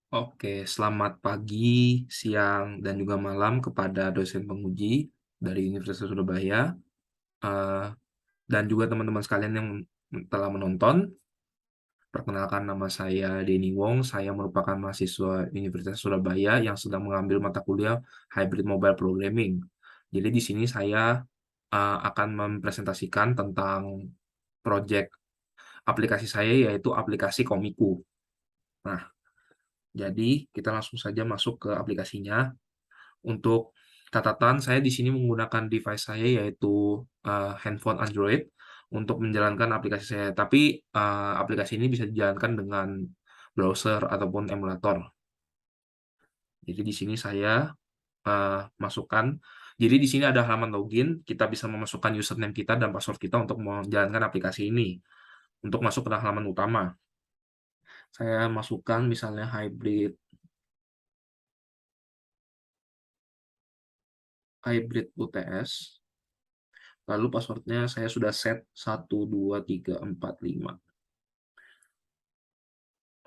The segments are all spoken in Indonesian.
Oke, selamat pagi, siang, dan juga malam kepada dosen penguji dari Universitas Surabaya, eee, dan juga teman-teman sekalian yang telah menonton. Perkenalkan, nama saya Denny Wong, saya merupakan mahasiswa Universitas Surabaya yang sedang mengambil mata kuliah Hybrid Mobile Programming. Jadi di sini saya, akan mempresentasikan tentang project aplikasi saya, yaitu aplikasi Komiku. Nah, jadi kita langsung saja masuk ke aplikasinya. Untuk catatan, saya di sini menggunakan device saya yaitu, handphone Android untuk menjalankan aplikasi saya. Tapi, aplikasi ini bisa dijalankan dengan browser ataupun emulator. Jadi di sini saya, masukkan jadi di sini ada halaman login, kita bisa memasukkan username kita dan password kita untuk menjalankan aplikasi ini. Untuk masuk ke halaman utama, saya masukkan misalnya hybrid UTS, lalu password-nya saya sudah set 12345.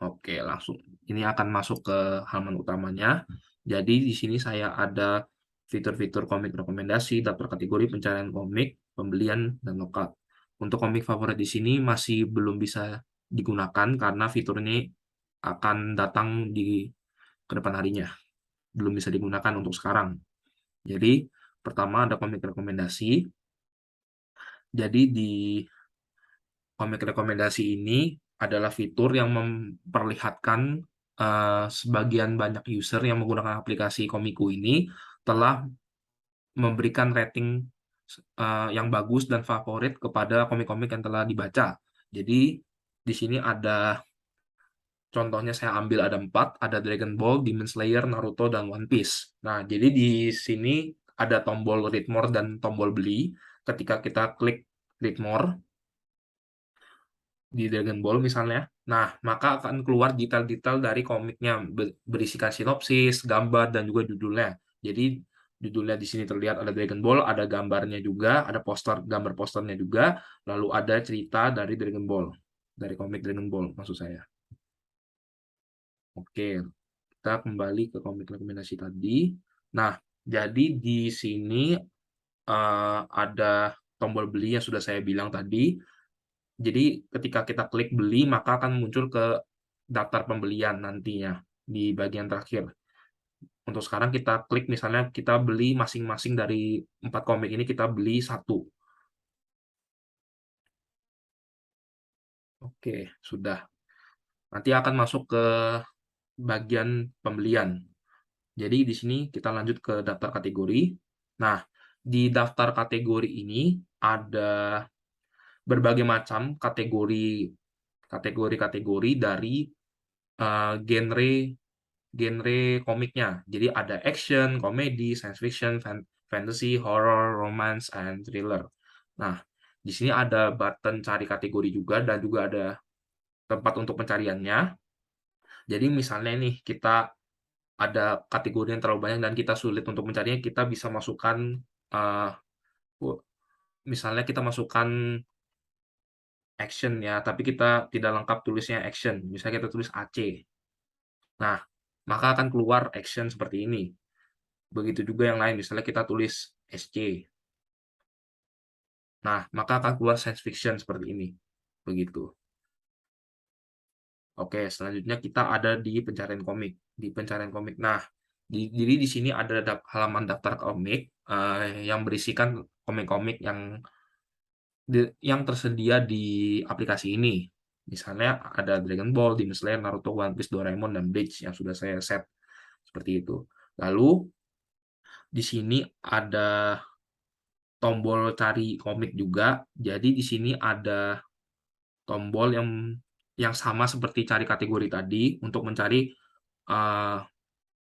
Oke, langsung. Ini akan masuk ke halaman utamanya. Jadi di sini saya ada fitur-fitur komik rekomendasi, daftar kategori, pencarian komik, pembelian, dan lokat. Untuk komik favorit di sini masih belum bisa digunakan karena fitur ini akan datang di kedepan harinya. Belum bisa digunakan untuk sekarang. Jadi pertama ada komik rekomendasi. Jadi di komik rekomendasi ini adalah fitur yang memperlihatkan, sebagian banyak user yang menggunakan aplikasi Komiku ini telah memberikan rating yang bagus dan favorit kepada komik-komik yang telah dibaca. Jadi di sini ada contohnya, saya ambil ada 4, ada Dragon Ball, Demon Slayer, Naruto, dan One Piece. Nah, jadi di sini ada tombol read more dan tombol beli. Ketika kita klik read more di Dragon Ball misalnya. Nah, maka akan keluar detail-detail dari komiknya, berisikan sinopsis, gambar, dan juga judulnya. Jadi, judulnya di sini terlihat ada Dragon Ball, ada gambarnya juga, ada poster, gambar posternya juga, lalu ada cerita dari Dragon Ball, dari komik Dragon Ball maksud saya. Oke, kita kembali ke komik rekomendasi tadi. Nah, jadi di sini ada tombol beli yang sudah saya bilang tadi. Jadi ketika kita klik beli, maka akan muncul ke daftar pembelian nantinya di bagian terakhir. Untuk sekarang kita klik misalnya kita beli masing-masing dari 4 komik ini, kita beli satu. Oke, sudah. Nanti akan masuk ke bagian pembelian. Jadi di sini kita lanjut ke daftar kategori. Nah, di daftar kategori ini ada berbagai macam kategori dari genre genre komiknya. Jadi ada action, komedi, science fiction, fantasy, horror, romance, and thriller. Nah, di sini ada button cari kategori juga dan juga ada tempat untuk pencariannya. Jadi misalnya nih kita ada kategori yang terlalu banyak dan kita sulit untuk mencarinya, kita bisa masukkan uh, misalnya kita masukkan action ya, tapi kita tidak lengkap tulisnya action. Misalnya kita tulis AC. Nah, maka akan keluar action seperti ini. Begitu juga yang lain, misalnya kita tulis SC. Nah, maka akan keluar science fiction seperti ini. Begitu. Oke, selanjutnya kita ada di pencarian komik. Di pencarian komik. Nah, jadi di sini ada halaman daftar komik yang berisikan komik-komik yang tersedia di aplikasi ini. Misalnya ada Dragon Ball, Demon Slayer, Naruto, One Piece, Doraemon, dan Bleach yang sudah saya set seperti itu. Lalu di sini ada tombol cari komik juga. Jadi di sini ada tombol yang sama seperti cari kategori tadi untuk mencari uh,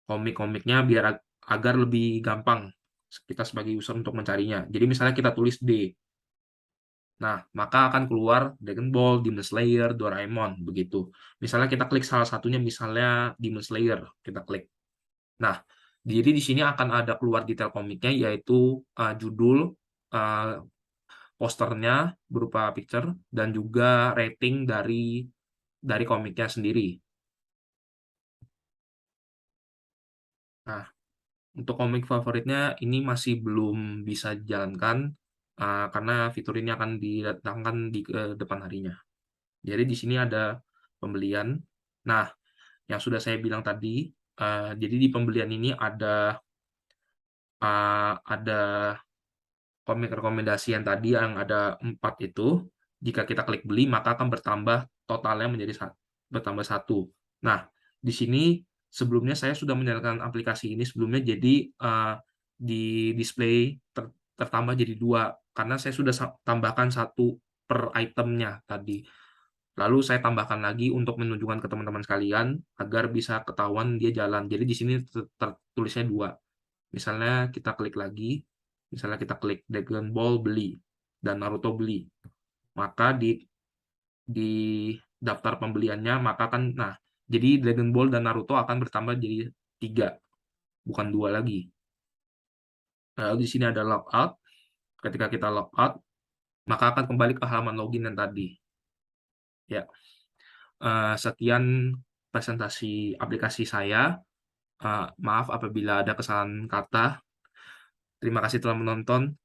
komik-komiknya biar agar lebih gampang kita sebagai user untuk mencarinya. Jadi misalnya kita tulis D. Nah, maka akan keluar Dragon Ball, Demon Slayer, Doraemon, begitu. Misalnya kita klik salah satunya, misalnya Demon Slayer, kita klik. Nah, jadi di sini akan ada keluar detail komiknya, yaitu judul, uh, posternya berupa picture, dan juga rating dari komiknya sendiri. Nah, untuk komik favoritnya ini masih belum bisa dijalankan karena fitur ini akan didatangkan di depan harinya. Jadi di sini ada pembelian. Nah, yang sudah saya bilang tadi, jadi di pembelian ini ada komik rekomendasi yang tadi yang ada 4 itu. Jika kita klik beli, maka akan bertambah totalnya menjadi bertambah 1. Nah, di sini sebelumnya saya sudah menyalakan aplikasi ini sebelumnya, jadi di display tertambah jadi 2 karena saya sudah tambahkan 1 per itemnya tadi. Lalu saya tambahkan lagi untuk menunjukkan ke teman-teman sekalian agar bisa ketahuan dia jalan. Jadi di sini tertulisnya 2. Misalnya kita klik lagi, misalnya kita klik Dragon Ball beli dan Naruto beli, maka di daftar pembeliannya maka kan, nah, jadi Dragon Ball dan Naruto akan bertambah jadi 3, bukan 2 lagi. Lalu di sini ada logout. Ketika kita logout, maka akan kembali ke halaman login yang tadi. Ya, sekian presentasi aplikasi saya. Maaf apabila ada kesalahan kata. Terima kasih telah menonton.